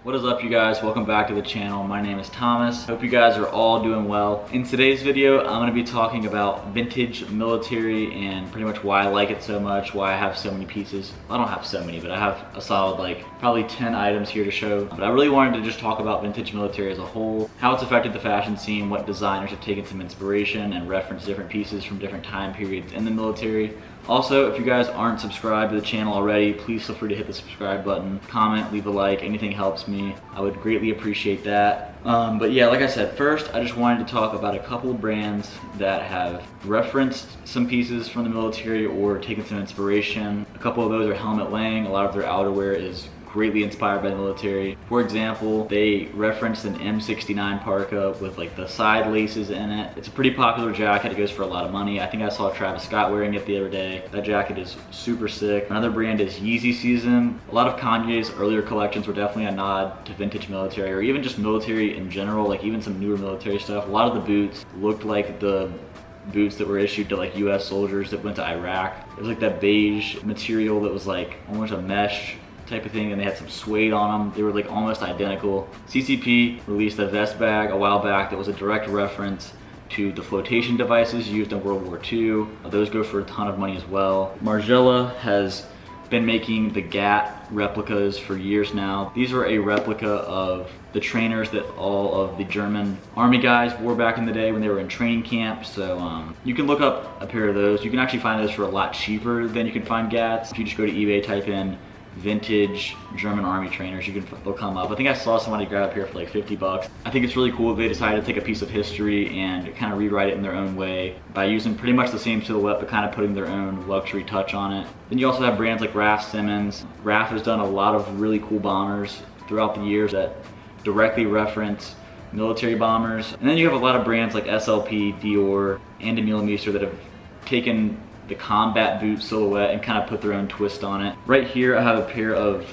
What is up, you guys? Welcome back to the channel. My name is Thomas. Hope you guys are all doing well. In today's video, I'm going to be talking about vintage military and pretty much why I like it so much, why I have so many pieces. I don't have so many, but I have a solid probably 10 items here to show. But I really wanted to just talk about vintage military as a whole, how it's affected the fashion scene, what designers have taken some inspiration and referenced different pieces from different time periods in the military. Also, if you guys aren't subscribed to the channel already, please feel free to hit the subscribe button, comment, leave a like, anything helps me. I would greatly appreciate that. But yeah, like I said, first I just wanted to talk about a couple of brands that have referenced some pieces from the military or taken some inspiration. A couple of those are Helmut Lang. A lot of their outerwear is greatly inspired by the military. For example, they referenced an M69 parka with the side laces in it. It's a pretty popular jacket. It goes for a lot of money. I think I saw Travis Scott wearing it the other day. That jacket is super sick. Another brand is Yeezy Season. A lot of Kanye's earlier collections were definitely a nod to vintage military, or even just military in general, even some newer military stuff. A lot of the boots looked like the boots that were issued to US soldiers that went to Iraq. It was that beige material that was almost a mesh type of thing, and they had some suede on them. They were almost identical. CCP released a vest bag a while back that was a direct reference to the flotation devices used in World War II. Those go for a ton of money as well. Margiela has been making the GAT replicas for years now. These are a replica of the trainers that all of the German army guys wore back in the day when they were in training camp. So you can look up a pair of those. You can actually find those for a lot cheaper than you can find GATs. If you just go to eBay, type in vintage German army trainers, they'll come up. I think I saw somebody grab a pair for 50 bucks. I think it's really cool they decided to take a piece of history and kind of rewrite it in their own way by using pretty much the same silhouette but kind of putting their own luxury touch on it. Then you also have brands like Raf Simons. Raf has done a lot of really cool bombers throughout the years that directly reference military bombers. And then you have a lot of brands like SLP, Dior, and Emil Meester that have taken the combat boot silhouette and kind of put their own twist on it. Right here I have a pair of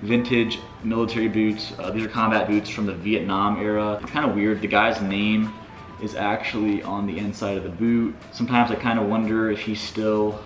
vintage military boots. These are combat boots from the Vietnam era. It's kind of weird. The guy's name is actually on the inside of the boot. Sometimes I kind of wonder if he's still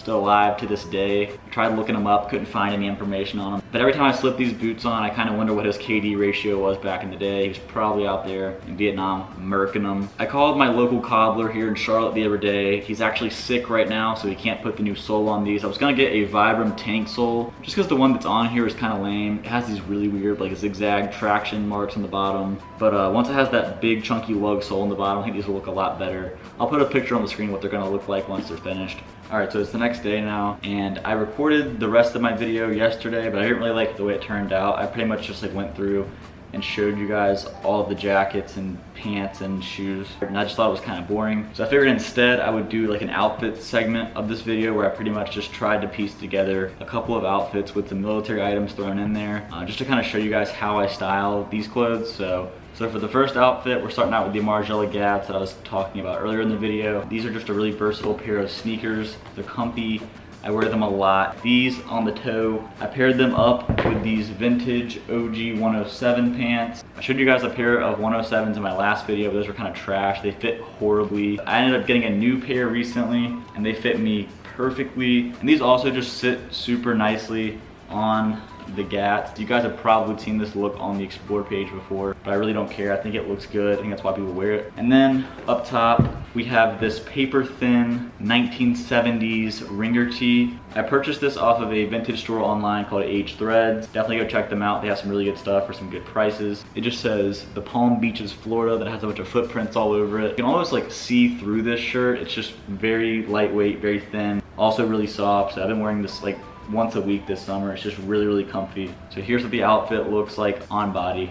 alive to this day. I tried looking him up, couldn't find any information on him. But every time I slip these boots on, I kind of wonder what his KD ratio was back in the day. He was probably out there in Vietnam murking them. I called my local cobbler here in Charlotte the other day. He's actually sick right now, so he can't put the new sole on these. I was gonna get a Vibram tank sole, just because the one that's on here is kind of lame. It has these really weird zigzag traction marks on the bottom. But once it has that big chunky lug sole on the bottom, I think these will look a lot better. I'll put a picture on the screen what they're gonna look like once they're finished. Alright, so it's the next day now, and I recorded the rest of my video yesterday, but I didn't really like the way it turned out. I pretty much just went through and showed you guys all of the jackets and pants and shoes, and I just thought it was kind of boring. So I figured instead I would do an outfit segment of this video where I pretty much just tried to piece together a couple of outfits with some military items thrown in there, just to kind of show you guys how I style these clothes. So for the first outfit, we're starting out with the Margiela GATs that I was talking about earlier in the video. These are just a really versatile pair of sneakers. They're comfy. I wear them a lot. These on the toe, I paired them up with these vintage OG 107 pants. I showed you guys a pair of 107s in my last video, but those were kind of trash. They fit horribly. I ended up getting a new pair recently, and they fit me perfectly. And these also just sit super nicely on the GATs. You guys have probably seen this look on the Explore page before, but I really don't care. I think it looks good. I think that's why people wear it. And then up top, we have this paper thin 1970s ringer tee. I purchased this off of a vintage store online called Age Threads. Definitely go check them out. They have some really good stuff for some good prices. It just says the Palm Beaches, Florida, that has a bunch of footprints all over it. You can almost see through this shirt. It's just very lightweight, very thin, also really soft. So I've been wearing this once a week this summer. It's just really, really comfy. So here's what the outfit looks like on body.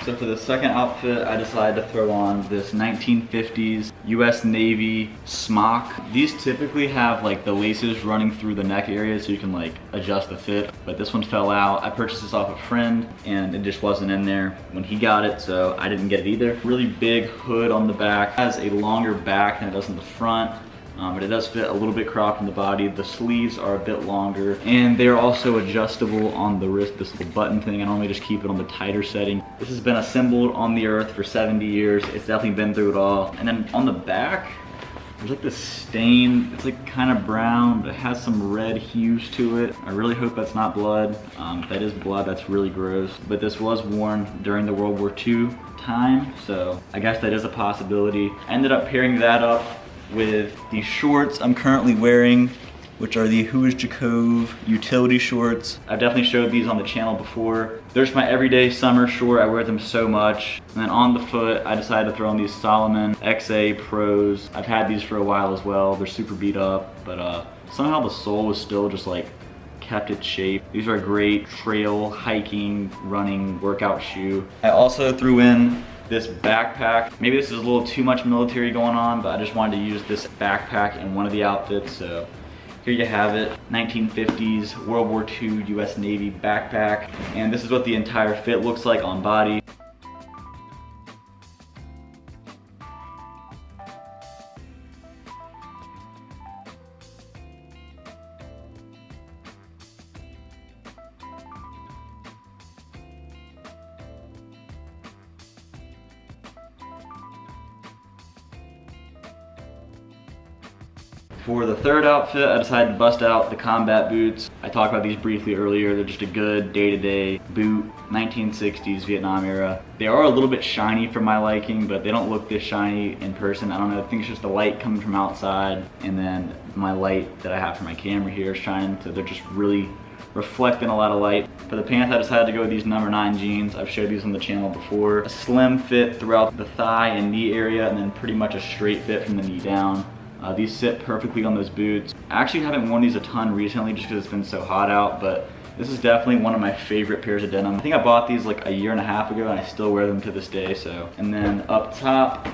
So for the second outfit, I decided to throw on this 1950s US Navy smock. These typically have the laces running through the neck area so you can adjust the fit, but this one fell out. I purchased this off a friend and it just wasn't in there when he got it, so I didn't get it either. Really big hood on the back. It has a longer back than it does in the front. but it does fit a little bit cropped in the body. The sleeves are a bit longer, and they're also adjustable on the wrist, this little button thing. I normally just keep it on the tighter setting. This has been assembled on the earth for 70 years. It's definitely been through it all. And then on the back, there's like this stain. It's like kind of brown, but it has some red hues to it. I really hope that's not blood. If that is blood, that's really gross. But this was worn during the World War II time, so I guess that is a possibility. I ended up pairing that up with the shorts I'm currently wearing, which are the Who is Jacove utility shorts. I've definitely showed these on the channel before. They're just my everyday summer short. I wear them so much. And then on the foot, I decided to throw on these Salomon XA Pros. I've had these for a while as well. They're super beat up, but somehow the sole is still just like kept its shape. These are a great trail, hiking, running, workout shoe. I also threw in this backpack. Maybe this is a little too much military going on, but I just wanted to use this backpack in one of the outfits, so here you have it, 1950s World War II US Navy backpack. And this is what the entire fit looks like on body. For the third outfit, I decided to bust out the combat boots. I talked about these briefly earlier. They're just a good day-to-day boot, 1960s Vietnam era. They are a little bit shiny for my liking, but they don't look this shiny in person. I don't know, I think it's just the light coming from outside, and then my light that I have for my camera here is shining, so they're just really reflecting a lot of light. For the pants, I decided to go with these number 9 jeans. I've showed these on the channel before. A slim fit throughout the thigh and knee area, and then pretty much a straight fit from the knee down. These sit perfectly on those boots. I actually haven't worn these a ton recently just because it's been so hot out, but this is definitely one of my favorite pairs of denim. I think I bought these like a year and a half ago and I still wear them to this day, so. And then up top,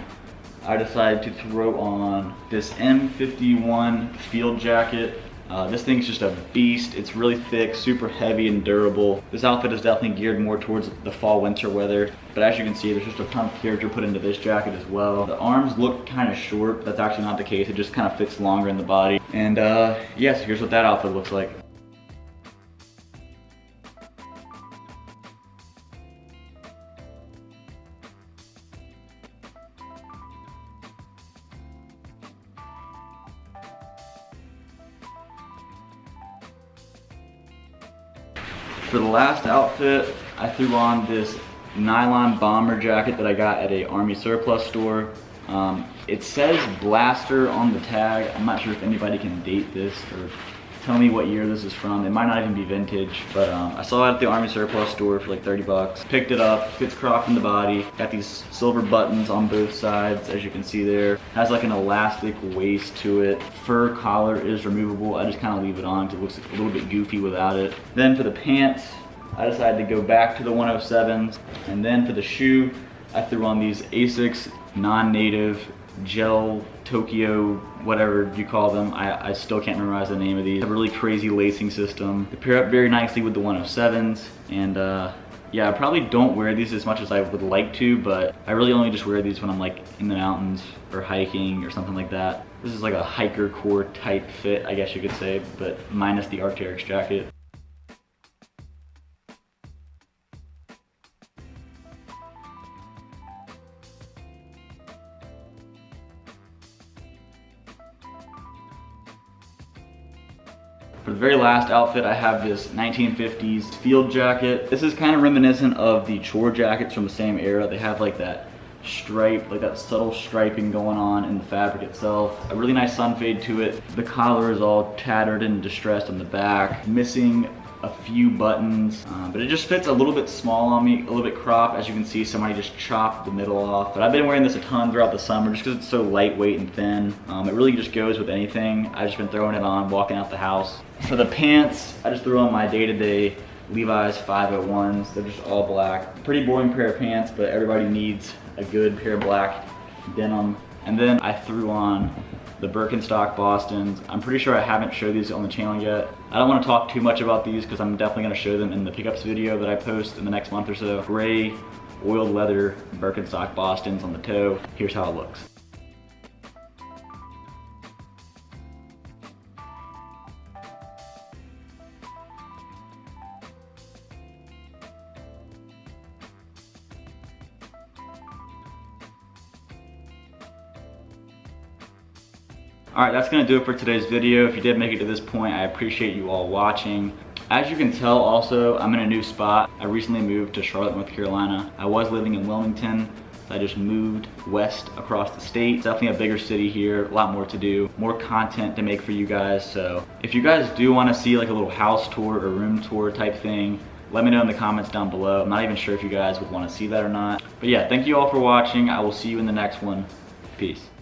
I decided to throw on this M51 field jacket. This thing's just a beast. It's really thick, super heavy and durable. This outfit is definitely geared more towards the fall winter weather, but as you can see, there's just a ton of character put into this jacket as well. The arms look kind of short, but that's actually not the case. It just kind of fits longer in the body. And yeah, so here's what that outfit looks like. For the last outfit, I threw on this nylon bomber jacket that I got at a Army surplus store. It says Blaster on the tag. I'm not sure if anybody can date this or tell me what year this is from. It might not even be vintage, but I saw it at the Army surplus store for like 30 bucks. Picked it up, fits cropped in the body. Got these silver buttons on both sides, as you can see there. Has like an elastic waist to it. Fur collar is removable. I just kind of leave it on because it looks a little bit goofy without it. Then for the pants, I decided to go back to the 107s. And then for the shoe, I threw on these Asics Nonnative Gel Tokyo, whatever you call them. I still can't memorize the name of these. They have a really crazy lacing system. They pair up very nicely with the 107s. And yeah, I probably don't wear these as much as I would like to, but I really only just wear these when I'm like in the mountains or hiking or something like that. This is like a hiker core type fit, I guess you could say, but minus the Arc'teryx jacket. For the very last outfit, I have this 1950s field jacket. This is kind of reminiscent of the chore jackets from the same era. They have like that stripe, like that subtle striping going on in the fabric itself. A really nice sun fade to it. The collar is all tattered and distressed on the back, missing a few buttons, but it just fits a little bit small on me, a little bit cropped. As you can see, somebody just chopped the middle off. But I've been wearing this a ton throughout the summer just because it's so lightweight and thin. It really just goes with anything. I've just been throwing it on, walking out the house. For the pants, I just threw on my day-to-day Levi's 501s. They're just all black. Pretty boring pair of pants, but everybody needs a good pair of black denim. And then I threw on the Birkenstock Bostons. I'm pretty sure I haven't showed these on the channel yet. I don't want to talk too much about these because I'm definitely going to show them in the pickups video that I post in the next month or so. Gray oiled leather Birkenstock Bostons on the toe. Here's how it looks. All right, that's gonna do it for today's video. If you did make it to this point, I appreciate you all watching. As you can tell also, I'm in a new spot. I recently moved to Charlotte, North Carolina. I was living in Wilmington. I just moved west across the state. It's definitely a bigger city here, a lot more to do, more content to make for you guys. So if you guys do wanna see like a little house tour or room tour type thing, let me know in the comments down below. I'm not even sure if you guys would wanna see that or not. But yeah, thank you all for watching. I will see you in the next one. Peace.